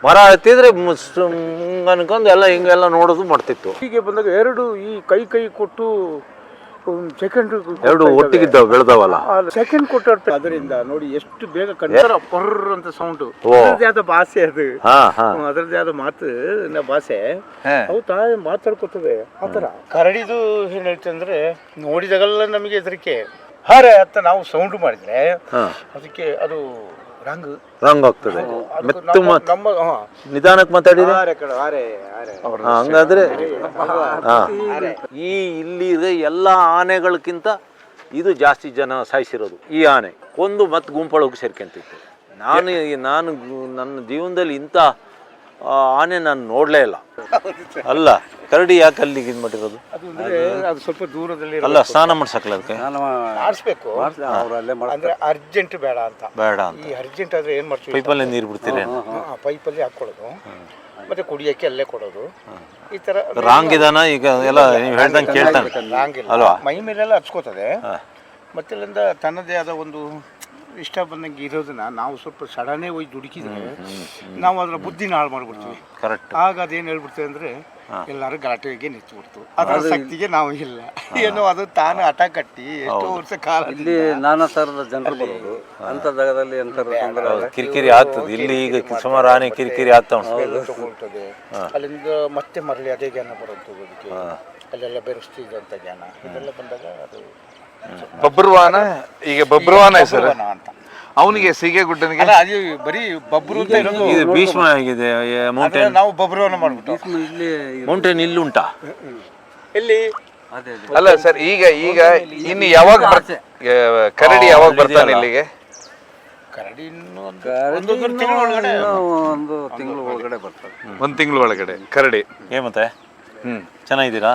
ಮರ ಹತ್ತಿದ್ರೆ ಅನ್ಕೊಂಡು ಎಲ್ಲ ಹಿಂಗೆಲ್ಲ ನೋಡೋದು ಮಾಡ್ತಿತ್ತು. ಹೀಗೆ ಬಂದಾಗ ಎರಡು ಈ ಕೈ ಕೊಟ್ಟು ಸೆಕೆಂಡ್ ಎರಡು ಒಟ್ಟಿಗಿದ್ದಾವ ಬೆಳೆದವಲ್ಲ. ಸೆಕೆಂಡ್ ಕೊಟ್ಟ ಅದರಿಂದ ನೋಡಿ ಎಷ್ಟು ಬೇಗ ಕನ್ನಡ ಪರ್ರ ಅಂತ ಸೌಂಡ್. ಅದರದ್ದೇ ಆದ ಭಾಷೆ ಅದು, ಅದರದ್ದೇ ಆದ ಮಾತು ಭಾಷೆ. ಅವು ತಾಯಿ ಮಾತಾಡ್ಕೊತವೆ ಆತರ. ಕರಡಿದು ಏನ್ ಹೇಳ್ತಂದ್ರೆ ನೋಡಿದಾಗೆಲ್ಲ ನಮಗೆ ಹೆದರಿಕೆ. ಹಾರೆ ಅಂತ ನಾವು ಸೌಂಡ್ ಮಾಡಿದ್ರೆ ಅದಕ್ಕೆ ಅದು ರಾಂಗ್ ಆಗ್ತದೆ. ನಿಧಾನಕ್ಕೆ ಮಾತಾಡಿದ್ರೆ ಹಂಗಾದ್ರೆ ಇಲ್ಲಿ ಎಲ್ಲ ಆನೆಗಳಕ್ಕಿಂತ ಇದು ಜಾಸ್ತಿ ಜನ ಸಾಯಿಸಿರೋದು. ಈ ಆನೆ ಕೊಂದು ಮತ್ತೆ ಗುಂಪೊಳಗೆ ಸೇರ್ಕೊಂತಿತ್ತು. ನಾನು ನನ್ನ ಜೀವನದಲ್ಲಿ ಇಂಥ ಆನೆ ನಾನು ನೋಡಲೇ ಇಲ್ಲ. ಅಲ್ಲ ಕರಡಿ ಯಾಕೆ ಅಲ್ಲಿಗೆ ಇದು ಮಾಡಿರೋದು? ಅದು ಸ್ವಲ್ಪ ದೂರದಲ್ಲಿ ಅಲ್ಲ, ಸ್ನಾನ ಮಾಡ್ಸಕ್ಲ ಅದಕ್ಕೆ ಮಾಡಿಸ್ಬೇಕು ಅಂದ್ರೆ ಅರ್ಜೆಂಟ್ ಬೇಡ ಅಂತ. ಈ ಅರ್ಜೆಂಟ್ ಆದ್ರೆ ಏನ್ ಮಾಡ್ತೀವಿ, ಪೈಪಲ್ಲೇ ನೀರು ಬಿಡ್ತೀರಿ? ಪೈಪಲ್ಲಿ ಹಾಕೊಳ್ಳೋದು ಮತ್ತೆ ಕುಡಿಯಕ್ಕೆ ಅಲ್ಲೇ ಕೊಡೋದು. ಈ ತರ ರಾಂಗ್ ಇದಾನ ಈಗ ಎಲ್ಲ ನೀವು ಹೇಳ್ದಂಗೆ ಕೇಳ್ತಾನೆ. ರಾಂಗ್ ಇಲ್ಲ, ಮೈ ಮೇಲೆಲ್ಲ ಹಚ್ಕೋತದೆ. ಮತ್ತೆ ಅಲ್ಲಿಂದ ತನ್ನದೇ ಆದ ಒಂದು ಇಷ್ಟ ಬಂದಂಗೆ ಇರೋದನ್ನ ನಾವು ಸ್ವಲ್ಪ ಸಡನ್ನೇ ಹೋಗಿ ದುಡುಕಿದ್ರೆ ನಾವು ಅದರ ಬುದ್ಧಿನ ಹಾಳು ಮಾಡ್ಬಿಡ್ತೀವಿ. ಆಗ ಅದೇನು ಹೇಳ್ಬಿಡ್ತೇವೆ ಅಂದ್ರೆ ಎಲ್ಲರೂ ಗಲಾಟೆಗೆ ನಿಂತುಬಿಡ್ತು. ಅದರ ಶಕ್ತಿಗೆ ನಾವು ಇಲ್ಲ ಏನೋ ಅದು ತಾನು ಹಠ ಕಟ್ಟಿ ಎಷ್ಟೋ ವರ್ಷ ಕಾಲ. ಇಲ್ಲಿ ನಾನಾ ಥರದ ಜನರು ಬರೋದು ಅಂತ ಜಾಗದಲ್ಲಿ ಕಿರಿಕಿರಿ ಆಗ್ತದೆ. ಇಲ್ಲಿ ಈಗ ಸುಮಾರು ಆನೆ ಕಿರಿಕಿರಿ ತಗೊಳ್ತದೆ. ಅಲ್ಲಿಂದ ಮತ್ತೆ ಮರಳಿ ಅದೇ ಜ್ಞಾನ ಬರೋದು. ಅದಕ್ಕೆ ಅಲ್ಲೆಲ್ಲ ಬೆರೆಸ್ತಿದ್ದಂಥ ಜ್ಞಾನ ಇದೆಲ್ಲ ಬಂದಾಗ ಅದು ಬಬ್ರುವಾನ. ಈಗ ಬಬ್ರುವಾನ ಹೆಸರು ಅಂತ ಅವನಿಗೆ ಸೀಗೆಗುಡ್ಡನಿಗೆ ಬರೀ ಬಬ್ರು ಭೀಷ್ಮ ಆಗಿದೆ. ನಾವು ಬಬ್ರುವಾನ ಮಾಡ್ಬಿಟ್ಟು ಮೌಂಟೇನ್ ಇಲ್ಲಿ ಉಂಟಾ? ಇಲ್ಲಿ ಅಲ್ಲ ಸರ್, ಈಗ ಇನ್ನು ಯಾವಾಗ ಕರಡಿ ಯಾವಾಗ ಬರ್ತಾನೆ ಇಲ್ಲಿಗೆ? ಕರಡಿ ಒಂದು ತಿಂಗಳು ಒಳಗಡೆ ಬರ್ತಾರೆ. ಒಂದು ತಿಂಗಳು ಒಳಗಡೆ ಕರಡಿ. ಮತ್ತೆ ಚೆನ್ನಾಗಿದ್ದೀರಾ?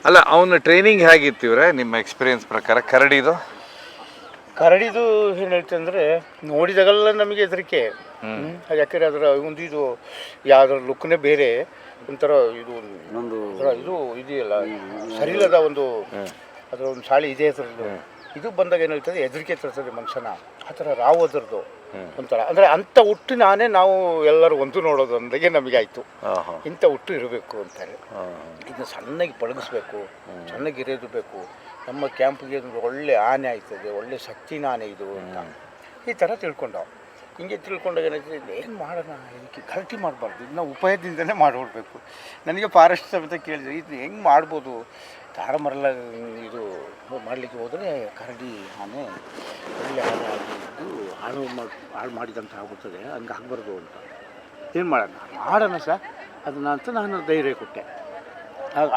ಅಲ್ಲ, ಅವನ ಟ್ರೈನಿಂಗ್ ಹೇಗಿತ್ತು ಇವ್ರೆ ನಿಮ್ಮ ಎಕ್ಸ್ಪೀರಿಯನ್ಸ್ ಪ್ರಕಾರ? ಕರಡಿದು ಏನು ಹೇಳ್ತಂದ್ರೆ ನೋಡಿದಾಗೆಲ್ಲ ನಮಗೆ ಹೆದರಿಕೆ. ಯಾಕಂದ್ರೆ ಅದರ ಒಂದು ಇದು ಯಾವ್ದ್ರ ಲುಕ್ನೇ ಬೇರೆ ಒಂಥರ. ಇದು ಇದೆಯಲ್ಲ ಶರೀರದ ಒಂದು ಅದರ ಒಂದು ಶಾಲೆ ಇದೆ ಅದರದ್ದು. ಇದು ಬಂದಾಗ ಏನು ಹೇಳ್ತದೆ, ಹೆದರಿಕೆ ತರ್ತದೆ ಮನುಷ್ಯನ. ಆ ಥರ ರಾವು ಅದರದ್ದು ಒಂಥರ. ಅಂದರೆ ಅಂಥ ಹುಟ್ಟಿನಾನೇ ನಾವು ಎಲ್ಲರೂ ಒಂದು ನೋಡೋದು ಅಂದಾಗೆ ನಮಗೆ ಆಯಿತು. ಇಂಥ ಹುಟ್ಟು ಇರಬೇಕು ಅಂತಾರೆ. ಇದನ್ನ ಸಣ್ಣಗೆ ಪಳಗಿಸ್ಬೇಕು, ಚೆನ್ನಾಗಿ ಇರೋದು ಬೇಕು. ನಮ್ಮ ಕ್ಯಾಂಪ್ಗೆ ಒಳ್ಳೆ ಆನೆ ಆಯ್ತದೆ, ಒಳ್ಳೆ ಶಕ್ತಿನ ಆನೆ ಇದು ಅಂತ ಈ ಥರ ತಿಳ್ಕೊಂಡವು. ಹಿಂಗೆ ತಿಳ್ಕೊಂಡಾಗ ಏನಾಯ್ತದೆ, ಏನು ಮಾಡೋಣ, ಇದಕ್ಕೆ ಗಲಾಟೆ ಮಾಡಬಾರ್ದು, ಇದನ್ನ ಉಪಾಯದಿಂದಲೇ ಮಾಡಿಬಿಡ್ಬೇಕು. ನನಗೆ ಫಾರೆಸ್ಟ್ ಸಮೇತ ಕೇಳಿದ್ರೆ ಇದು ಹೆಂಗೆ ಮಾಡ್ಬೋದು, ತಾರ ಮರಲ್ಲ ಇದು ಮಾಡಲಿಕ್ಕೆ ಹೋದರೆ ಕರಡಿ ಆನೆ ಒಳ್ಳೆ ಆನೆ ಆಗಿದ್ದು ಹಾಳು ಮಾಡಿದಂತ ಆಗುತ್ತದೆ, ಹಂಗೆ ಆಗಬಾರ್ದು ಅಂತ. ಏನು ಮಾಡೋಣ ಸರ್ ಅದನ್ನ ಅಂತ ನಾನು ಧೈರ್ಯ ಕೊಟ್ಟೆ.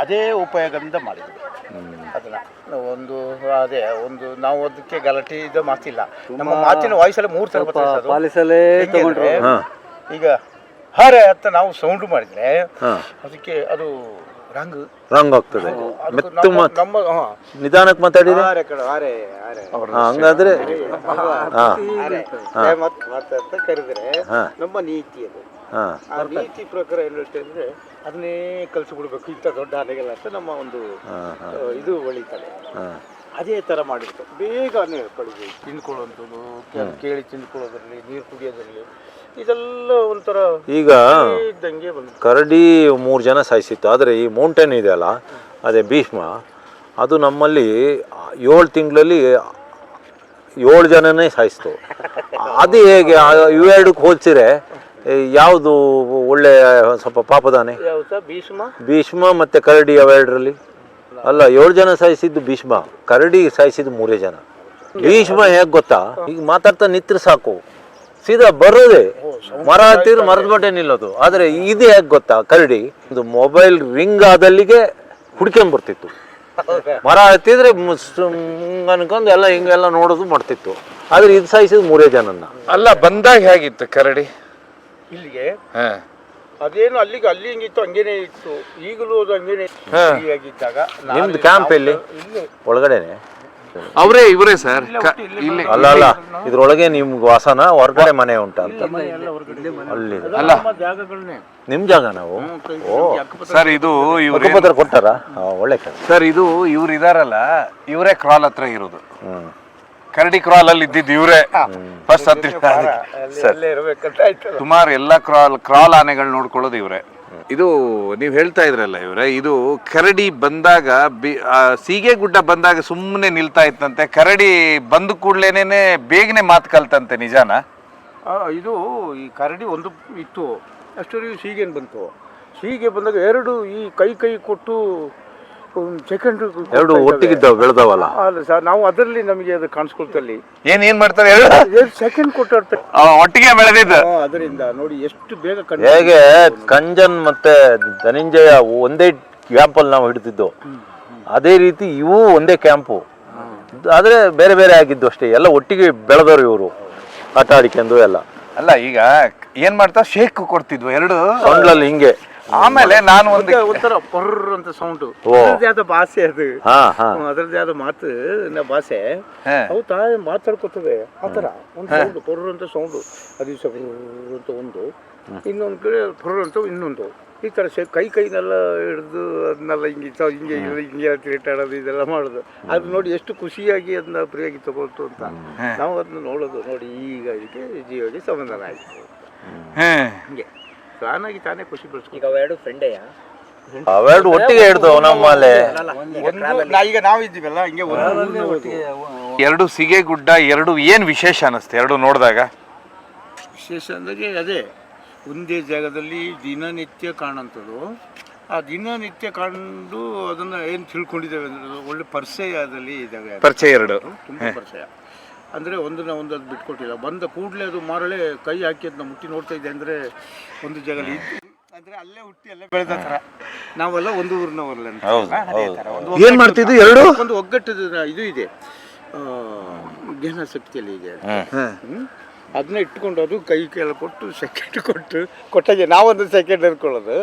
ಅದೇ ಉಪಯೋಗದಿಂದ ಮಾಡಿದ್ವಿ ಅದನ್ನು. ನಾವು ಅದಕ್ಕೆ ಗಲಾಟೆ ಇದು ಮಾತಿಲ್ಲ. ನಮ್ಮ ಮಾತಿನ ವಾಯ್ಸಲ್ಲಿ 3 ಥರ ಬರ್ತದೆ. ಈಗ ಹಾರೆ ಅಂತ ನಾವು ಸೌಂಡ್ ಮಾಡಿದ್ರೆ ಅದಕ್ಕೆ ಅದು ರಾಂಗ್ ಆಗ್ತದೆ. ನಿಧಾನಕ್ಕೆ ಮಾತಾಡಿದ್ರೆ ಹಂಗಾದ್ರೆ ಕರೆದ್ರೆ ನಮ್ಮ ನೀತಿ ಅದು. ಆ ನೀತಿ ಪ್ರಕಾರ ಏನು ಹೇಳ್ತಂದ್ರೆ ಅದನ್ನೇ ಕಲಿಸ್ಬಿಡ್ಬೇಕು ಇಂಥ ದೊಡ್ಡ ಆನೆಗೆಲ್ಲ ಅಂತ ನಮ್ಮ ಒಂದು ಇದು ಹೊಳಿತಾರೆ. ಅದೇ ಥರ ಮಾಡಿರ್ತಾರೆ. ಬೇಗ ಕಳಿಗೆ ತಿಂದ್ಕೊಳ್ಳೋದು, ಕೇಳಿ ತಿಂದ್ಕೊಳ್ಳೋದ್ರಲ್ಲಿ, ನೀರು ಕುಡಿಯೋದ್ರಲ್ಲಿ ಇದೆಲ್ಲ ಒಂಥರ. ಈಗ ಕರಡಿ 3 ಜನ ಸಾಯಿಸಿತ್ತು. ಆದರೆ ಈ ಮೌಂಟೇನ್ ಇದೆಯಲ್ಲ, ಅದೇ ಭೀಷ್ಮ, ಅದು ನಮ್ಮಲ್ಲಿ 7 ತಿಂಗಳಲ್ಲಿ 7 ಜನನೇ ಸಾಯಿಸ್ತು. ಅದು ಹೇಗೆ? ಇವೆರಡಕ್ಕೆ ಹೋಲಿಸಿದ್ರೆ ಯಾವುದು ಒಳ್ಳೆ ಸ್ವಲ್ಪ ಪಾಪದಾನೆ? ಭೀಷ್ಮ ಮತ್ತೆ ಕರಡಿ ಅವೆರಡರಲ್ಲಿ ಅಲ್ಲ. 7 ಜನ ಸಾಯಿಸಿದ್ದು ಭೀಷ್ಮ, ಕರಡಿ ಸಾಯಿಸಿದ್ದು 3 ಜನ. ಭೀಷ್ಮ ಹೇಗೆ ಗೊತ್ತಾ, ಈಗ ಮಾತಾಡ್ತಾ ನಿತ್ರ ಸಾಕು, ಸೀದಾ ಬರೋದೇ. ಮರ ಹತ್ತಿದ್ರೆ ಮರದ ಬಟ್ಟೆ ನಿಲ್ಲೋದು. ಆದರೆ ಇದು ಹೇಗೆ ಗೊತ್ತಾ, ಕರಡಿ ಒಂದು ಮೊಬೈಲ್ ರಿಂಗ್ ಆದಲ್ಲಿಗೆ ಹುಡ್ಕೊಂಡ್ಬರ್ತಿತ್ತು. ಮರ ಹತ್ತಿದ್ರೆ ಅನ್ಕೊಂಡು ಎಲ್ಲ ಹಿಂಗೆಲ್ಲ ನೋಡೋದು ಮಾಡ್ತಿತ್ತು. ಆದರೆ ಇದು ಸಾಯಿಸಿದ್ದು 3 ಜನನ್ನ. ಅಲ್ಲ, ಬಂದಾಗ ಹೇಗಿತ್ತು ಕರಡಿ ಇಲ್ಲಿಗೆ? ಅದೇನು ಅಲ್ಲಿ ಹಿಂಗಿತ್ತು, ಹಂಗೇನೆ ಇತ್ತು. ಈಗಲೂ ಅದು ಹಂಗೇನೆ ಆಗಿದ್ದಾಗ. ನಿಮ್ದು ಕ್ಯಾಂಪ್ ಎಲ್ಲಿ? ಒಳಗಡೆನೆ? ಇವರೇ ಸರ್? ಅಲ್ಲ, ಇದ್ರೊಳಗೆ ನಿಮ್ಗೆ ವಾಸನ, ಹೊರಗಡೆ ಮನೆ ಉಂಟಾ ಅಂತ? ಅಲ್ಲಿ ನಿಮ್ ಜಾಗ. ನಾವು ಸರ್ ಇದು ಪತ್ರ ಕೊಟ್ಟಾರ? ಒಳ್ಳೆ ಸರ್. ಇದು ಇವ್ರು ಇದಾರಲ್ಲ, ಇವರೇ ಕ್ರಾಲ್ ಹತ್ರ ಇರೋದು. ಕರಡಿ ಕ್ರಾಲ್ ಅಲ್ಲಿ ಇದ್ದಿದ್ದು ಇವರೇ ಫಸ್ಟ್ ಸರ್ ಅಲ್ಲೇ ಇರ್ಬೇಕಂತ ಆಯ್ತಲ್ಲ. ಸುಮಾರು ಎಲ್ಲ ಕ್ರಾಲ್ ಆನೆಗಳು ನೋಡ್ಕೊಳ್ಳೋದು ಇವರೇ. ಇದು ನೀವು ಹೇಳ್ತಾ ಇದ್ರಲ್ಲ ಇವರೇ, ಇದು ಕರಡಿ ಬಂದಾಗ ಸೀಗೆಗುಡ್ಡ ಬಂದಾಗ ಸುಮ್ಮನೆ ನಿಲ್ತಾ ಇತ್ತಂತೆ, ಕರಡಿ ಬಂದ ಕೂಡ್ಲೇನೆ ಬೇಗನೆ ಮಾತು ಕಲ್ತಂತೆ, ನಿಜಾನ? ಇದು ಈ ಕರಡಿ ಒಂದು ಇತ್ತು, ಅಷ್ಟರಲ್ಲಿ ಸೀಗೆನ್ ಬಂತು. ಸೀಗೆ ಬಂದಾಗ ಎರಡು ಈ ಕೈ ಕೊಟ್ಟು ಸೆಕೆಂಡ್ ಎರಡು ಒಟ್ಟಿಗಿದ್ದಾವೆ ಬೆಳೆದವಲ್ಲ. ಅಲ್ಲ ಸರ್, ನಾವು ಅದರಲ್ಲಿ ನಮಗೆ ಅದು ಕಾಣಿಸ್ಕೊಳ್ತಲ್ಲಿ ಏನ್ ಮಾಡ್ತಾರೆ ಸೆಕೆಂಡ್ ಕೊಟ್ಟಿರ್ತಾರೆ ಒಟ್ಟಿಗೆ ಬೆಳೆದಿದ್ದು. ಅದರಿಂದ ನೋಡಿ ಎಷ್ಟು ಬೇಗ ಹೇಗೆ ಕಂಜನ್ ಮತ್ತೆ ಧನಂಜಯ ಒಂದೇ ಕ್ಯಾಂಪಲ್ಲಿ ನಾವು ಹಿಡಿದಿದ್ದು, ಅದೇ ರೀತಿ ಇವು ಒಂದೇ ಕ್ಯಾಂಪು, ಆದ್ರೆ ಬೇರೆ ಬೇರೆ ಆಗಿದ್ದು ಅಷ್ಟೇ. ಎಲ್ಲ ಒಟ್ಟಿಗೆ ಬೆಳೆದವರು ಇವರು, ಆಟ ಆಡಿಕೊಂಡು ಎಲ್ಲ. ಅಲ್ಲ, ಈಗ ಏನ್ ಮಾಡ್ತಾವ, ಶೇಕ್ ಕೊಡ್ತಿದ್ವು ಎರಡು ಸೊಂಡ್ಲಲ್ಲಿ ಹಿಂಗೆ. ಆಮೇಲೆ ನಾನು ಒಂಥರ ಪರ್ರ್ ಅಂತ ಸೌಂಡ್, ಅದರದ್ದೇ ಆದ ಭಾಷೆ ಅದು, ಅದರದ್ದೇ ಆದ ಮಾತು ಭಾಷೆ. ಅವು ತಾಯಿ ಮಾತಾಡ್ಕೊತವೆ ಆ ಥರ ಒಂದು ಸೌಂಡ್, ಪರ್ರ್ ಅಂತ ಸೌಂಡು. ಅದು ದಿವಸ ಅಂತ ಒಂದು, ಇನ್ನೊಂದು ಕಡೆ ಪರ್ರ್ ಅಂತ ಇನ್ನೊಂದು. ಈ ಥರ ಕೈನೆಲ್ಲ ಹಿಡಿದು ಅದನ್ನೆಲ್ಲ ಹಿಂಗೆ ತಿರುಗಾಡೋದು ಇದೆಲ್ಲ ಮಾಡೋದು. ಅದು ನೋಡಿ ಎಷ್ಟು ಖುಷಿಯಾಗಿ ಅದನ್ನ ಪ್ರಿಯಾಗಿ ತಗೊಳ್ತು ಅಂತ ನಾವು ಅದನ್ನ ನೋಡೋದು. ನೋಡಿ ಈಗ ಇದಕ್ಕೆ ಜೀವಕ್ಕೆ ಸಮಾಧಾನ ಆಯಿತು. ಹಿಂಗೆ ತಾನಾಗಿ ತಾನೇ ಖುಷಿ ಪಡಿಸ್ಕೊ. ಈಗ ಅವೆರಡು ಫ್ರೆಂಡೇ ಅವೆರಡು ಒಟ್ಟಿಗೆ ಹಿಡ್ದವು ನಮ್ಮಲ್ಲಿ. ಈಗ ನಾವಿದ್ದೀವಲ್ಲ ಹಿಂಗೆ ಎರಡು ಸಿಗೆಗುಡ್ಡ, ಎರಡು ಏನ್ ವಿಶೇಷ ಅನಿಸ್ತು ಎರಡು ನೋಡಿದಾಗ? ವಿಶೇಷ ಅಂದರೆ ಅದೇ ಒಂದೇ ಜಾಗದಲ್ಲಿ ದಿನನಿತ್ಯ ಕಾಣೋಂಥದ್ದು. ಆ ದಿನನಿತ್ಯ ಕಂಡು ಅದನ್ನು ಏನು ತಿಳ್ಕೊಂಡಿದ್ದೇವೆ ಅಂದರೆ ಒಳ್ಳೆ ಪರಿಚಯದಲ್ಲಿ ಇದ್ದಾವೆ. ಪರಿಚಯ ಎರಡು ತುಂಬ ಪರಿಚಯ ಅಂದರೆ ಒಂದನ್ನ ಒಂದು ಅದು ಬಿಟ್ಕೊಟ್ಟಿಲ್ಲ. ಬಂದ ಕೂಡಲೇ ಅದು ಮಾರಳೆ ಕೈ ಹಾಕಿ ಅದನ್ನ ಮುಟ್ಟಿ ನೋಡ್ತಾ ಇದೆ ಅಂದರೆ ಒಂದು ಜಾಗದಲ್ಲಿ ಅಂದರೆ ಅಲ್ಲೇ ಹುಟ್ಟಿ ಅಲ್ಲೇ ಬೆಳೆದ ಥರ. ನಾವೆಲ್ಲ ಒಂದು ಊರಿನವರಲ್ಲ ಅಂತ ಅದೇ ಥರ ಏನ್ ಮಾಡ್ತಿದ್ದು ಎರಡು ಒಂದು ಒಗ್ಗಟ್ಟದ ಇದು ಇದೆ, ಜ್ಞಾನ ಶಕ್ತಿಯಲ್ಲಿ ಇದೆ. ಅದನ್ನ ಇಟ್ಕೊಂಡು ಅದು ಕೈಗೆಲ್ಲ ಕೊಟ್ಟು ಸೆಕೆಂಡ್ ಕೊಟ್ಟಾಗೆ ನಾವೊಂದು ಸೆಕೆಂಡ್ ಅನ್ಕೊಳ್ಳೋದು,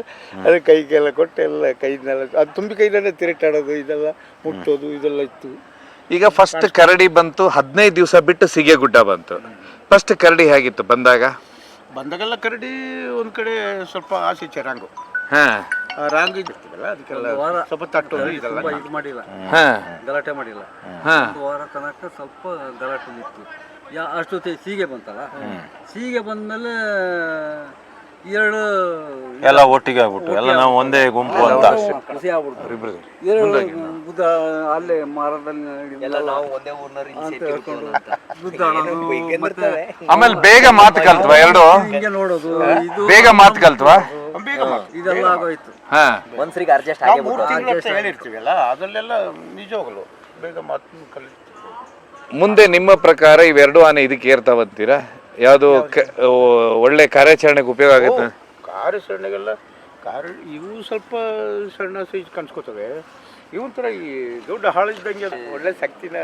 ಅದು ಕೈಗೆಲ್ಲ ಕೊಟ್ಟು ಎಲ್ಲ ಕೈನೆಲ್ಲ ಅದು ತುಂಬಿ ಕೈನಲ್ಲೇ ತಿರುಗಾಡೋದು, ಇದೆಲ್ಲ ಮುಟ್ಟೋದು ಇದೆಲ್ಲ ಇತ್ತು. ಈಗ ಫಸ್ಟ್ ಕರಡಿ ಬಂತು, 15 ದಿವಸ ಬಿಟ್ಟು ಸಿಗೆಗುಡ್ಡ ಬಂತು. ಫಸ್ಟ್ ಕರಡಿ ಹೇಗಿತ್ತು ಬಂದಾಗೆಲ್ಲ? ಕರಡಿ ಒಂದ್ ಕಡೆ ಸ್ವಲ್ಪ ಆಸೆ ರಾಂಗು ರಾಂಗ್ ಇರ್ತೀವಲ್ಲ, ಅದಕ್ಕೆಲ್ಲ ಸ್ವಲ್ಪ ತಟ್ಟೋದು ಇದೆಲ್ಲ ಇದು ಮಾಡಿಲ್ಲ, ಗಲಾಟೆ ಮಾಡಿಲ್ಲ. ಒಂದು ವಾರ ತನಕ ಸ್ವಲ್ಪ ಗಲಾಟೆ ಇತ್ತು. ಅಷ್ಟೊತ್ತಿಗೆ ಸೀಗೆ ಬಂತಲ್ಲ, ಸೀಗೆ ಬಂದ್ಮೇಲೆ ಎರಡು ಎಲ್ಲ ಒಟ್ಟಿಗೆ ಆಗ್ಬಿಟ್ಟು ಎಲ್ಲ ನಾವು ಒಂದೇ ಗುಂಪು ಅಂತ ಖುಷಿ ಆಗ್ಬಿಡ್ತು. ಎರಡು ಬುದ್ಧ ಅಲ್ಲೇ ಮರದಲ್ಲಿ ನಾವು ಒಂದೇ ಊರಿನವ್ರು ಆಮೇಲೆ ಬೇಗ ಮಾತು ಕಲ್ತ್ವಾ ಎರಡು? ಹಿಂಗೆ ನೋಡೋದು, ಇದು ಬೇಗ ಮಾತು ಕಲ್ತ್ವಾ? ಇದೆಲ್ಲ ಆಗೋಯ್ತು. ಒಂದ್ಸರಿಗೆ ಅಡ್ಜಸ್ಟ್ ಆಗಿ 3 ತಿಂಗಳು ಅಂತ ಹೇಳಿರ್ತೀವಲ್ಲ, ಅದಲ್ಲೆಲ್ಲ ನಿಜವಾಗಲು ಬೇಗ ಮಾತು ಕಲಿತು. ಮುಂದೆ ನಿಮ್ಮ ಪ್ರಕಾರ ಇವೆರಡು ಆನೆ ಇದಕ್ಕೆ ಏರ್ತಾವಂತೀರಾ? ಯಾವುದು ಒಳ್ಳೆ ಕಾರ್ಯಾಚರಣೆಗೆ ಉಪಯೋಗ ಆಗುತ್ತೆ? ಕಾರ್ಯಾಚರಣೆಗೆಲ್ಲ ಇವು ಸ್ವಲ್ಪ ಸಣ್ಣ ಸೈಜ್ ಕಾಣಿಸ್ಕೋತವೆ. ಇವೊಂಥರ ಈ ದೊಡ್ಡ ಹಾಳಿದ್ದಂಗೆ ಒಳ್ಳೆ ಶಕ್ತಿನ.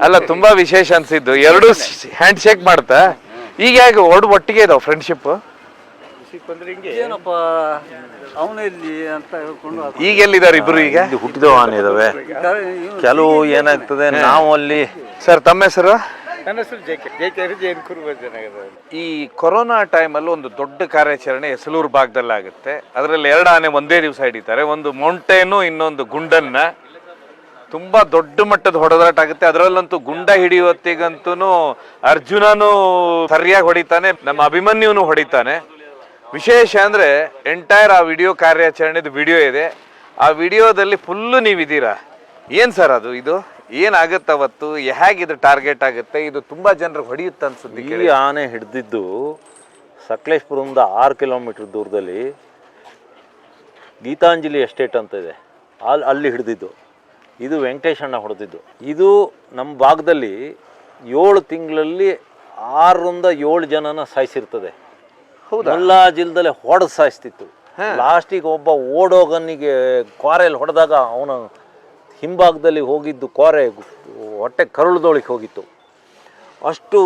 ಅಲ್ಲ, ತುಂಬಾ ವಿಶೇಷ ಅನ್ಸಿದ್ದು ಎರಡು ಹ್ಯಾಂಡ್ ಶೇಕ್ ಮಾಡ್ತಾ. ಈಗ ಹೇಗೆ ಒಟ್ಟಿಗೆ ಇದಾವ ಫ್ರೆಂಡ್ಶಿಪ್? ಅಂದ್ರೆ ಹಿಂಗೆ ಏನಪ್ಪ ಅವನೇ ಇಲ್ಲಿ ಅಂತ ಹೇಳ್ಕೊಂಡು ಈಗ ಎಲ್ಲಿದ್ದಾರೆ ಇಬ್ರು? ಈಗ ಹುಟ್ಟಿದವ ಆನೆ ಇದಾವೆ. ಕೆಲವು ಏನಾಗ್ತದೆ, ನಾವು ಅಲ್ಲಿ ಸರ್ ತಮ್ಮ ಹೆಸರು? ನನ್ನ ಹೆಸರು ಜೆ.ಕೆ. ಜೈನ್ ಕುರುಬ ಜನ. ಈ ಕೊರೋನಾ ಟೈಮಲ್ಲಿ ಒಂದು ದೊಡ್ಡ ಕಾರ್ಯಾಚರಣೆ ಎಸಲೂರು ಭಾಗದಲ್ಲಿ ಆಗುತ್ತೆ. ಅದರಲ್ಲಿ ಎರಡು ಆನೆ ಒಂದೇ ದಿವಸ ಹಿಡಿತಾರೆ. ಒಂದು ಮೌಂಟೇನು, ಇನ್ನೊಂದು ಗುಂಡನ್ನ. ತುಂಬಾ ದೊಡ್ಡ ಮಟ್ಟದ ಹೊಡೆದಾಟ ಆಗುತ್ತೆ. ಅದರಲ್ಲಂತೂ ಗುಂಡ ಹಿಡಿಯುವತ್ತಿಗಂತೂ ಅರ್ಜುನನು ಸರಿಯಾಗಿ ಹೊಡಿತಾನೆ, ನಮ್ಮ ಅಭಿಮನ್ಯುನು ಹೊಡಿತಾನೆ. ವಿಶೇಷ ಅಂದ್ರೆ ಎಂಟೈರ್ ಆ ವಿಡಿಯೋ ಕಾರ್ಯಾಚರಣೆದು ವಿಡಿಯೋ ಇದೆ. ಆ ವಿಡಿಯೋದಲ್ಲಿ ಫುಲ್ಲು ನೀವಿದ್ದೀರಾ. ಏನ್ ಸರ್ ಅದು? ಇದು ಏನಾಗುತ್ತೆ ಅವತ್ತು? ಹೇಗಿದು ಟಾರ್ಗೆಟ್ ಆಗುತ್ತೆ? ಇದು ತುಂಬಾ ಜನರಿಗೆ ಹೊಡೆಯುತ್ತೆ ಅನ್ಸುತ್ತೆ. ಈ ಆನೆ ಹಿಡಿದಿದ್ದು ಸಕಲೇಶ್ಪುರದಿಂದ 6 ಕಿಲೋಮೀಟರ್ ದೂರದಲ್ಲಿ ಗೀತಾಂಜಲಿ ಎಸ್ಟೇಟ್ ಅಂತ ಇದೆ, ಅಲ್ಲಿ ಹಿಡಿದಿದ್ದು. ಇದು ವೆಂಕಟೇಶಣ್ಣ ಹೊಡೆದಿದ್ದು. ಇದು ನಮ್ಮ ಭಾಗದಲ್ಲಿ 7 ತಿಂಗಳಲ್ಲಿ 6ರಿಂದ 7 ಜನನ ಸಾಯಿಸಿರ್ತದೆ. ಮುಲ್ಲಾಜಿಲ್ದಲ್ಲೇ ಹೊಡೆದು ಸಾಯಿಸ್ತಿತ್ತು. ಲಾಸ್ಟಿಗೆ ಒಬ್ಬ ಓಡೋಗನಿಗೆ ಕ್ವಾರೆಯಲ್ಲಿ ಹೊಡೆದಾಗ ಅವನ ಹಿಂಭಾಗದಲ್ಲಿ ಹೋಗಿದ್ದು ಕ್ವಾರೆ ಹೊಟ್ಟೆ ಕರುಳದೊಳಗೆ ಹೋಗಿತ್ತು. ಅಷ್ಟು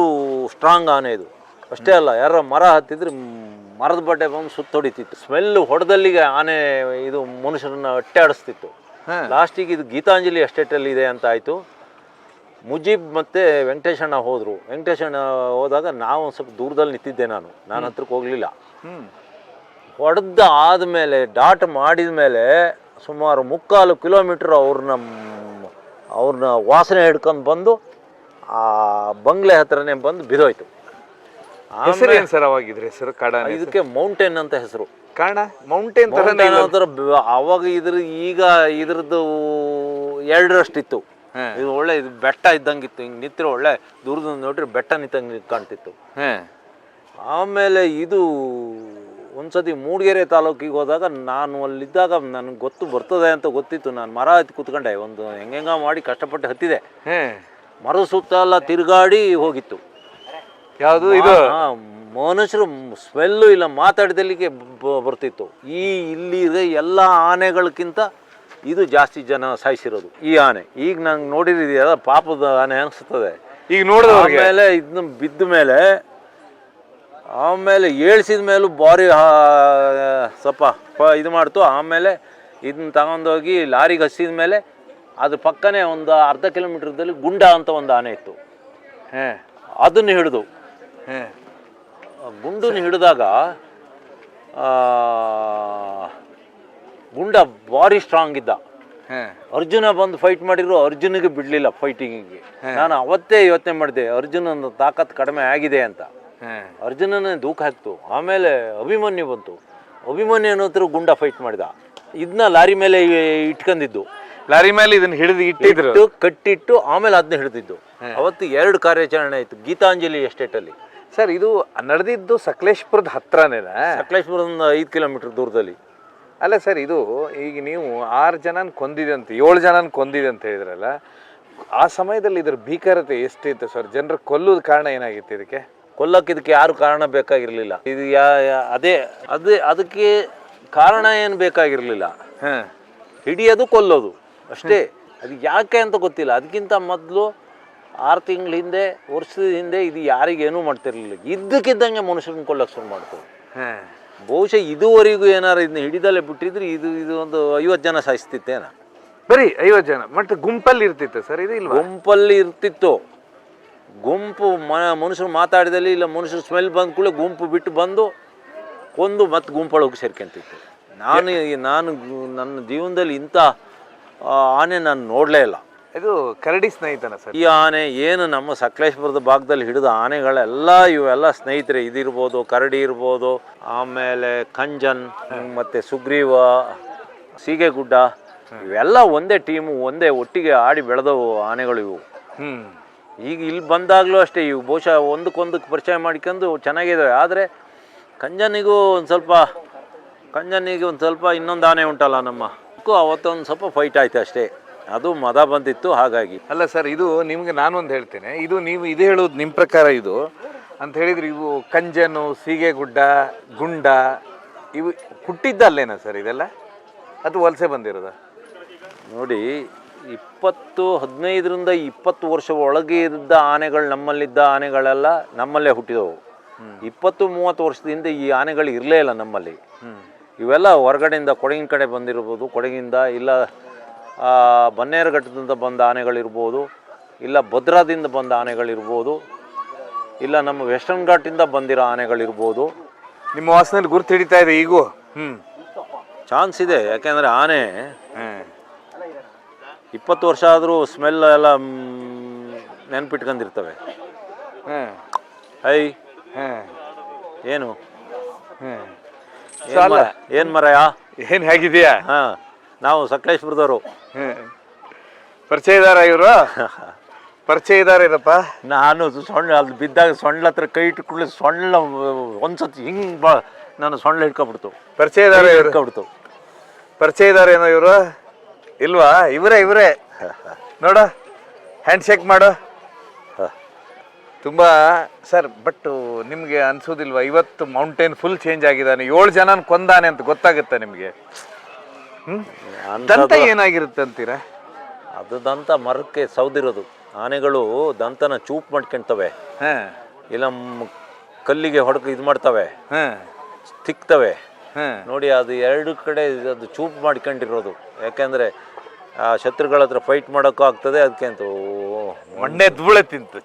ಸ್ಟ್ರಾಂಗ್ ಆನೆ ಇದು. ಅಷ್ಟೇ ಅಲ್ಲ, ಯಾರ ಮರ ಹತ್ತಿದ್ರೆ ಮರದ ಬಡ್ಡೆ ಬಂದು ಸುತ್ತೊಡಿತಿತ್ತು. ಸ್ಮೆಲ್ ಹೊಡೆದಲ್ಲಿಗೆ ಆನೆ ಇದು ಮನುಷ್ಯರನ್ನ ಅಟ್ಟಾಡಿಸ್ತಿತ್ತು. ಲಾಸ್ಟಿಗೆ ಇದು ಗೀತಾಂಜಲಿ ಎಸ್ಟೇಟಲ್ಲಿ ಇದೆ ಅಂತ ಆಯಿತು. ಮುಜೀಬ್ ಮತ್ತು ವೆಂಕಟೇಶಣ್ಣ ಹೋದರು. ವೆಂಕಟೇಶಣ್ಣ ಹೋದಾಗ ನಾವು ಒಂದು ಸ್ವಲ್ಪ ದೂರದಲ್ಲಿ ನಿಂತಿದ್ದೆ, ನಾನು ಹತ್ರಕ್ಕೆ ಹೋಗಲಿಲ್ಲ. ಹೊಡೆದ ಆದಮೇಲೆ ಡಾಟ್ ಮಾಡಿದ ಮೇಲೆ ಸುಮಾರು 3/4 ಕಿಲೋಮೀಟ್ರ್ ಅವ್ರನ್ನ ವಾಸನೆ ಹಿಡ್ಕೊಂಡು ಬಂದು ಆ ಬಂಗ್ಲೆ ಹತ್ರನೇ ಬಂದು ಬಿದ್ದೋಯ್ತು. ಹೆಸರು ಏನು ಸರ್ ಅವಾಗಿದ್ರೆ ಹೆಸರು ಕಾಡ? ಇದಕ್ಕೆ ಮೌಂಟೇನ್ ಅಂತ ಹೆಸರು. ಕಾರಣ ಮೌಂಟೇನ್ ಅವಾಗ ಈಗ ಇದ್ರದ್ದು 2ರಷ್ಟಿತ್ತು. ಇದು ಒಳ್ಳೆ ಇದು ಬೆಟ್ಟ ಇದ್ದಂಗಿತ್ತು. ಹಿಂಗೆ ನಿಂತಿರೋ ಒಳ್ಳೆ ದೂರದಿಂದ ನೋಡ್ರಿ ಬೆಟ್ಟ ನಿಂತಂಗೆ ಕಾಣ್ತಿತ್ತು. ಆಮೇಲೆ ಇದು ಒಂದ್ಸತಿ ಮೂಡಿಗೆರೆ ತಾಲೂಕಿಗೆ ಹೋದಾಗ ನಾನು ಅಲ್ಲಿದ್ದಾಗ ನನಗೆ ಬರ್ತದೆ ಅಂತ ಗೊತ್ತಿತ್ತು. ನಾನು ಮರ ಹತ್ತಿ ಕೂತ್ಕೊಂಡೆ, ಒಂದು ಹೆಂಗ ಮಾಡಿ ಕಷ್ಟಪಟ್ಟು ಹತ್ತಿದೆ. ಮರದ ಸುತ್ತ ಎಲ್ಲ ತಿರುಗಾಡಿ ಹೋಗಿತ್ತು. ಯಾವುದು ಇದು? ಮನುಷ್ಯರು ಸ್ಮೆಲ್ಲು ಇಲ್ಲ, ಮಾತಾಡಿದಲ್ಲಿಗೆ ಬರ್ತಿತ್ತು. ಇಲ್ಲಿ ಎಲ್ಲ ಆನೆಗಳಕ್ಕಿಂತ ಇದು ಜಾಸ್ತಿ ಜನ ಸಾಯಿಸಿರೋದು ಈ ಆನೆ. ಈಗ ನಂಗೆ ನೋಡಿದ್ಯಲ್ಲ ಪಾಪದ ಆನೆ ಅನಿಸ್ತದೆ ಈಗ ನೋಡಿದವ್ರಿಗೆ. ಆಮೇಲೆ ಇದನ್ನ ಬಿದ್ದ ಮೇಲೆ ಆಮೇಲೆ ಏಳ್ಸಿದ ಮೇಲೂ ಭಾರಿ ಸ್ವಲ್ಪ ಇದು ಮಾಡ್ತು. ಆಮೇಲೆ ಇದನ್ನ ತಗೊಂಡೋಗಿ ಲಾರಿಗೆ ಹಸಿದ ಮೇಲೆ ಅದ್ರ ಪಕ್ಕನೇ ಒಂದು ಅರ್ಧ ಕಿಲೋಮೀಟ್ರದಲ್ಲಿ ಗುಂಡ ಅಂತ ಒಂದು ಆನೆ ಇತ್ತು. ಅದನ್ನು ಹಿಡಿದು ಗುಂಡನ್ನು ಹಿಡಿದಾಗ ಗುಂಡ ಭಾರಿ ಸ್ಟ್ರಾಂಗ್ ಇದ್ದ. ಅರ್ಜುನ ಬಂದು ಫೈಟ್ ಮಾಡಿದ್ರು, ಅರ್ಜುನಿಗೆ ಬಿಡಲಿಲ್ಲ ಫೈಟಿಂಗಿಗೆ. ನಾನು ಅವತ್ತೇ ಯೋಚನೆ ಮಾಡಿದೆ ಅರ್ಜುನನ ತಾಕತ್ ಕಡಿಮೆ ಆಗಿದೆ ಅಂತ. ಅರ್ಜುನನೇ ದೂಕ ಹಾಕ್ತು. ಆಮೇಲೆ ಅಭಿಮನ್ಯು ಬಂತು. ಅಭಿಮನ್ಯು ಹತ್ರ ಗುಂಡ ಫೈಟ್ ಮಾಡಿದ. ಇದನ್ನ ಲಾರಿ ಮೇಲೆ ಇಟ್ಕೊಂಡಿದ್ದು, ಲಾರಿ ಮೇಲೆ ಇದನ್ನ ಹಿಡಿದು ಇಟ್ಟಿದ್ರು, ಕಟ್ಟಿಟ್ಟು ಆಮೇಲೆ ಅದನ್ನ ಹಿಡಿದಿದ್ದು. ಅವತ್ತು 2 ಕಾರ್ಯಾಚರಣೆ ಆಯಿತು ಗೀತಾಂಜಲಿ ಎಸ್ಟೇಟಲ್ಲಿ. ಸರ್ ಇದು ನಡೆದಿದ್ದು ಸಕಲೇಶ್ಪುರದ ಹತ್ರನೇನಾ? ಸಕಲೇಶ್ಪುರದಿಂದ 5 ಕಿಲೋಮೀಟರ್ ದೂರದಲ್ಲಿ. ಅಲ್ಲ ಸರ್, ಇದು ಈಗ ನೀವು 6 ಜನನ ಕೊಂದಿದೆ ಅಂತ 7 ಜನನ ಕೊಂದಿದೆ ಅಂತ ಹೇಳಿದ್ರಲ್ಲ, ಆ ಸಮಯದಲ್ಲಿ ಇದ್ರ ಭೀಕರತೆ ಎಷ್ಟಿತ್ತು ಸರ್? ಜನರು ಕೊಲ್ಲೋದು ಕಾರಣ ಏನಾಗಿತ್ತು ಇದಕ್ಕೆ? ಕೊಲ್ಲಕ್ಕೆ ಇದಕ್ಕೆ ಯಾರು ಕಾರಣ ಬೇಕಾಗಿರಲಿಲ್ಲ. ಇದು ಅದಕ್ಕೆ ಕಾರಣ ಏನು ಬೇಕಾಗಿರಲಿಲ್ಲ. ಹಿಡಿಯೋದು ಕೊಲ್ಲೋದು ಅಷ್ಟೇ. ಅದು ಯಾಕೆ ಅಂತ ಗೊತ್ತಿಲ್ಲ. ಅದಕ್ಕಿಂತ ಮೊದಲು 6 ತಿಂಗಳ ಹಿಂದೆ, ವರ್ಷದ ಹಿಂದೆ ಇದು ಯಾರಿಗೇನೂ ಮಾಡ್ತಿರ್ಲಿಲ್ಲ. ಇದ್ದಕ್ಕಿದ್ದಂಗೆ ಮನುಷ್ಯರನ್ನ ಕೊಲ್ಲಕ್ಕೆ ಶುರು ಮಾಡ್ತಾರೆ. ಬಹುಶಃ ಇದುವರೆಗೂ ಏನಾರು ಇದನ್ನ ಹಿಡಿದಲ್ಲೇ ಬಿಟ್ಟಿದ್ರೆ ಇದು ಒಂದು 50 ಜನ ಸಾಯಿಸ್ತಿತ್ತೇನ? ಬರೀ 50 ಜನ? ಮತ್ತೆ ಗುಂಪಲ್ಲಿ ಇರ್ತಿತ್ತು ಸರ್ ಇದು? ಇಲ್ಲ, ಗುಂಪಲ್ಲಿ ಇರ್ತಿತ್ತು. ಗುಂಪು ಮನುಷ್ಯರು ಮಾತಾಡಿದಲ್ಲಿ ಇಲ್ಲ, ಮನುಷ್ಯರು ಸ್ಮೆಲ್ ಬಂದ ಕೂಡಲೇ ಗುಂಪು ಬಿಟ್ಟು ಬಂದು ಕೊಂದು ಮತ್ತೆ ಗುಂಪೊಳಗೆ ಸೇರ್ಕೊಂತಿತ್ತು. ನಾನು ನನ್ನ ಜೀವನದಲ್ಲಿ ಇಂಥ ಆನೆ ನಾನು ನೋಡಲೇ ಇಲ್ಲ. ಇದು ಕರಡಿ ಸ್ನೇಹಿತನ ಸರ್? ಈ ಆನೆ ಏನು ನಮ್ಮ ಸಕಲೇಶ್ಪುರದ ಭಾಗದಲ್ಲಿ ಹಿಡಿದ ಆನೆಗಳೆಲ್ಲ ಇವೆಲ್ಲ ಸ್ನೇಹಿತರೆ. ಇದಿರ್ಬೋದು, ಕರಡಿ ಇರ್ಬೋದು, ಆಮೇಲೆ ಕಂಜನ್, ಮತ್ತು ಸುಗ್ರೀವ, ಸೀಗೆಗುಡ್ಡ, ಇವೆಲ್ಲ ಒಂದೇ ಟೀಮು, ಒಂದೇ ಒಟ್ಟಿಗೆ ಆಡಿ ಬೆಳೆದವು ಆನೆಗಳು ಇವು. ಈಗ ಇಲ್ಲಿ ಬಂದಾಗಲೂ ಅಷ್ಟೇ ಇವು ಬಹುಶಃ ಒಂದಕ್ಕೊಂದಕ್ಕೆ ಪರಿಚಯ ಮಾಡ್ಕೊಂಡು ಚೆನ್ನಾಗಿದ್ದಾವೆ. ಆದರೆ ಕಂಜನಿಗೂ ಒಂದು ಸ್ವಲ್ಪ ಇನ್ನೊಂದು ಆನೆ ಉಂಟಲ್ಲ ನಮ್ಮ, ಅವತ್ತೊಂದು ಸ್ವಲ್ಪ ಫೈಟ್ ಆಯ್ತು ಅಷ್ಟೇ. ಅದು ಮದ ಬಂದಿತ್ತು ಹಾಗಾಗಿ. ಅಲ್ಲ ಸರ್, ಇದು ನಿಮ್ಗೆ ನಾನೊಂದು ಹೇಳ್ತೇನೆ. ಇದು ನೀವು ಇದು ಹೇಳೋದು ನಿಮ್ಮ ಪ್ರಕಾರ ಇದು ಅಂತ ಹೇಳಿದ್ರೆ, ಇವು ಕಂಜನು, ಸೀಗೆಗುಡ್ಡ, ಗುಂಡ ಇವು ಹುಟ್ಟಿದ್ದಲ್ಲೇನಾ ಸರ್ ಇದೆಲ್ಲ? ಅದು ವಲಸೆ ಬಂದಿರೋದ? ನೋಡಿ, 15ರಿಂದ 20 ವರ್ಷ ಒಳಗೆ ಇದ್ದ ಆನೆಗಳು, ನಮ್ಮಲ್ಲಿದ್ದ ಆನೆಗಳೆಲ್ಲ ನಮ್ಮಲ್ಲೇ ಹುಟ್ಟಿದವು. 20-30 ವರ್ಷದಿಂದ ಈ ಆನೆಗಳು ಇರಲೇ ಇಲ್ಲ ನಮ್ಮಲ್ಲಿ. ಇವೆಲ್ಲ ಹೊರಗಡೆಯಿಂದ, ಕೊಡಗಿನ ಕಡೆ ಬಂದಿರ್ಬೋದು, ಕೊಡಗಿಂದ ಇಲ್ಲ ಬನ್ನೇರುಘಟ್ಟದಿಂದ ಬಂದ ಆನೆಗಳಿರ್ಬೋದು, ಇಲ್ಲ ಭದ್ರಾದಿಂದ ಬಂದ ಆನೆಗಳಿರ್ಬೋದು, ಇಲ್ಲ ನಮ್ಮ ವೆಸ್ಟರ್ನ್ ಘಾಟಿಂದ ಬಂದಿರೋ ಆನೆಗಳಿರ್ಬೋದು. ನಿಮ್ಮ ವಾಸನೆಯಲ್ಲಿ ಗುರುತು ಹಿಡಿತಾ ಇದೆ ಈಗೂ? ಚಾನ್ಸ್ ಇದೆ. ಯಾಕೆಂದರೆ ಆನೆ 20 ವರ್ಷ ಆದರೂ ಸ್ಮೆಲ್ ಎಲ್ಲ ನೆನ್ಪಿಟ್ಕೊಂಡಿರ್ತವೆ. ಏನು ಏನು ಮರಯ ಏನು ಹೇಗಿದೆಯಾ? ನಾವು ಸಕಲೇಶ್ಪುರದವರು. ಪರಿಚಯ ಇದಾರ ಇವರು? ಪರಿಚಯ ಇದಾರೇನಪ್ಪ? ನಾನು ಅಲ್ಲಿ ಬಿದ್ದಾಗ ಸೊಳ್ಳ ಹತ್ರ ಕೈ ಇಟ್ಕೊಳ್ಳಿ, ಸೊಳ್ಳ ಒಂದ್ಸತಿ ಹಿಂಗೆ ನಾನು ಸೊಳ್ಳ ಹಿಡ್ಕೊಬಿಡ್ತು. ಪರಿಚಯ ಇದಾರೆ ಹಿಡ್ಕೊಬಿಡ್ತು. ಪರಿಚಯ ಇದಾರೇನೋ ಇವರು? ಇಲ್ವಾ? ಇವರೇ ನೋಡ, ಹ್ಯಾಂಡ್ ಶೇಕ್ ಮಾಡು. ತುಂಬ ಸರ್, ಬಟ್ ನಿಮಗೆ ಅನ್ಸೋದಿಲ್ವಾ ಇವತ್ತು ಮೌಂಟೇನ್ ಫುಲ್ ಚೇಂಜ್ ಆಗಿದ್ದಾನೆ? 7 ಜನನ ಕೊಂದಾನೆ ಅಂತ ಗೊತ್ತಾಗುತ್ತೆ ನಿಮಗೆ. ದಂತ ಏನಾಗಿರುತ್ತೆ ಅಂತೀರಾ? ಅದು ದಂತ ಮರಕ್ಕೆ ಸೌದಿರೋದು. ಆನೆಗಳು ದಂತನ ಚೂಪ್ ಮಾಡ್ಕೊಳ್ತವೆ, ಇಲ್ಲ ಕಲ್ಲಿಗೆ ಹೊಡಕ ಇದು ಮಾಡ್ತವೆ, ತಿಕ್ತವೆ ನೋಡಿ. ಅದು 2 ಕಡೆ ಅದು ಚೂಪ್ ಮಾಡ್ಕೊಂಡಿರೋದು. ಯಾಕೆಂದರೆ ಆ ಶತ್ರುಗಳ ಹತ್ರ ಫೈಟ್ ಮಾಡೋಕ್ಕೂ ಆಗ್ತದೆ. ಅದಕ್ಕೆ ಅಂತ ಮಣ್ಣೆ ಧೂಳೆ ತಿಂತು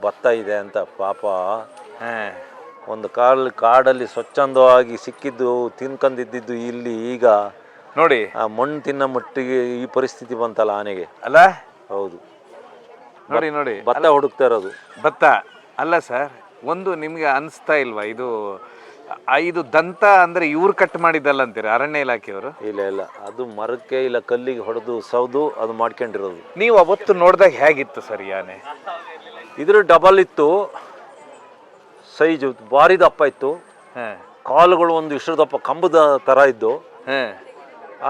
ಭತ್ತ ಇದೆ ಅಂತ ಪಾಪ. ಒಂದು ಕಾಡಲ್ಲಿ ಸ್ವಚ್ಛಂದವಾಗಿ ಸಿಕ್ಕಿದ್ದು ತಿನ್ಕೊಂಡಿದ್ದು ಇಲ್ಲಿ ಈಗ ನೋಡಿ ಆ ಮಣ್ಣು ತಿನ್ನೋ ಮಟ್ಟಿಗೆ ಈ ಪರಿಸ್ಥಿತಿ ಬಂತಲ್ಲ ಆನೆಗೆ. ಅಲ್ಲ? ಹೌದು. ನೋಡಿ ನೋಡಿ ಭತ್ತ ಹುಡುಕ್ತಾ ಇರೋದು. ಭತ್ತ ಅಲ್ಲ ಸರ್, ಒಂದು ನಿಮ್ಗೆ ಅನಿಸ್ತಾ ಇಲ್ವಾ ಇದು ಇದು ದಂತ ಅಂದ್ರೆ ಇವ್ರು ಕಟ್ ಮಾಡಿದ್ದಲ್ಲ ಅಂತೀರ ಅರಣ್ಯ ಇಲಾಖೆಯವರು? ಇಲ್ಲ ಇಲ್ಲ, ಅದು ಮರಕ್ಕೆ ಇಲ್ಲ ಕಲ್ಲಿಗೆ ಹೊಡೆದು ಸೌದು ಅದು ಮಾಡ್ಕೊಂಡಿರೋದು. ನೀವು ಅವತ್ತು ನೋಡಿದಾಗ ಹೇಗಿತ್ತು ಸರ್ ಈ ಆನೆ? ಇದ್ರ ಡಬಲ್ ಇತ್ತು, ಸೈಜು ಭಾರಿ ದಪ್ಪ ಇತ್ತು, ಕಾಲುಗಳು ಒಂದು ಇಷ್ಟು ದಪ್ಪ ಕಂಬದ ಥರ ಇದ್ದು.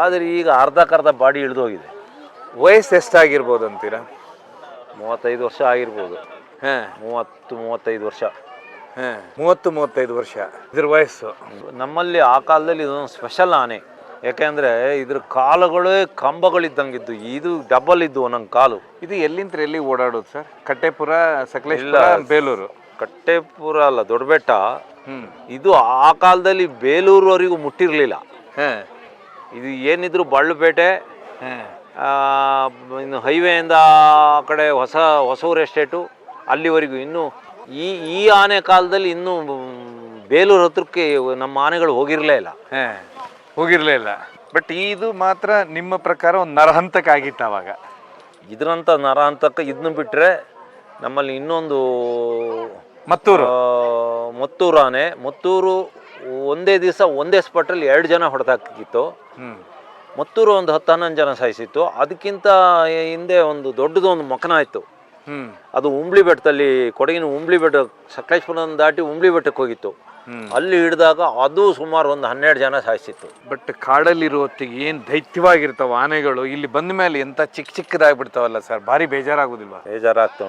ಆದರೆ ಈಗ ಅರ್ಧಕ್ಕರ್ಧ ಬಾಡಿ ಇಳಿದೋಗಿದೆ. ವಯಸ್ಸು ಎಷ್ಟಾಗಿರ್ಬೋದು ಅಂತೀರಾ? 35 ವರ್ಷ ಆಗಿರ್ಬೋದು. 30-35 ವರ್ಷ. 30-35 ವರ್ಷ ಇದ್ರ ವಯಸ್ಸು. ನಮ್ಮಲ್ಲಿ ಆ ಕಾಲದಲ್ಲಿ ಇದೊಂದು ಸ್ಪೆಷಲ್ ಆನೆ. ಯಾಕೆಂದರೆ ಇದ್ರ ಕಾಲುಗಳೇ ಕಂಬಗಳಿದ್ದಂಗಿದ್ದು, ಇದು ಡಬಲ್ ಇದ್ದು ಒಂದೊಂದು ಕಾಲು. ಇದು ಎಲ್ಲಿಂದ ಎಲ್ಲಿ ಓಡಾಡೋದು ಸರ್? ಕಟ್ಟೆಪುರ, ಸಕಲೇಶ್ಪುರ, ಬೇಲೂರು? ಕಟ್ಟೆಪುರ ಅಲ್ಲ, ದೊಡ್ಡಬೆಟ್ಟ. ಇದು ಆ ಕಾಲದಲ್ಲಿ ಬೇಲೂರವರೆಗೂ ಮುಟ್ಟಿರಲಿಲ್ಲ. ಇದು ಏನಿದ್ರು ಬಳ್ಳಪೇಟೆ, ಇನ್ನು ಹೈವೇಯಿಂದ ಆ ಕಡೆ ಹೊಸೂರು ಎಸ್ಟೇಟು ಅಲ್ಲಿವರೆಗೂ. ಇನ್ನು ಈ ಆನೆ ಕಾಲದಲ್ಲಿ ಇನ್ನೂ ಬೇಲೂರು ಹತ್ರಕ್ಕೆ ನಮ್ಮ ಆನೆಗಳು ಹೋಗಿರಲೇ ಇಲ್ಲ. ಹೋಗಿರ್ಲೇ ಇಲ್ಲ. ಬಟ್ ಇದು ಮಾತ್ರ ನಿಮ್ಮ ಪ್ರಕಾರ ಒಂದು ನರಹಂತಕ್ಕಾಗಿತ್ತು ಅವಾಗ? ಇದರಂಥ ನರಹಂತಕ್ಕೆ ಇದನ್ನು ಬಿಟ್ಟರೆ ನಮ್ಮಲ್ಲಿ ಇನ್ನೊಂದು ಮತ್ತೂರು ಆನೆ. ಮತ್ತೂರು ಒಂದೇ ದಿವಸ ಒಂದೇ ಸ್ಪಾಟಲ್ಲಿ 2 ಜನ ಹೊಡೆದಾಕಿತ್ತು. ಮತ್ತೂರು ಒಂದು 10-11 ಜನ ಸಾಯಿಸಿತ್ತು. ಅದಕ್ಕಿಂತ ಹಿಂದೆ ಒಂದು ದೊಡ್ಡದು ಒಂದು ಮಕನ ಇತ್ತು. ಅದು ಉಂಬ್ಳಿ ಬೆಟ್ಟದಲ್ಲಿ, ಕೊಡಗಿನ ಉಂಬ್ಳಿ ಬೆಟ್ಟ, ಸಕಲೇಶ್ಪುರ ದಾಟಿ ಉಂಬ್ಳಿ ಬೆಟ್ಟಕ್ಕೆ ಹೋಗಿತ್ತು. ಅಲ್ಲಿ ಹಿಡಿದಾಗ ಅದು ಸುಮಾರು ಒಂದು 12 ಜನ ಸಾಯಿಸಿತ್ತು. ಬಟ್ ಕಾಡಲ್ಲಿರೋ ಹೊತ್ತಿಗೆ ಏನು ದೈತ್ಯವಾಗಿರ್ತಾವ ಆನೆಗಳು, ಇಲ್ಲಿ ಬಂದ ಮೇಲೆ ಎಂತ ಚಿಕ್ಕದಾಗ್ಬಿಡ್ತಾವಲ್ಲ ಸರ್, ಭಾರಿ ಬೇಜಾರಾಗೋದಿಲ್ವಾ? ಬೇಜಾರಾಗ್ತಾ ಉಂಟು.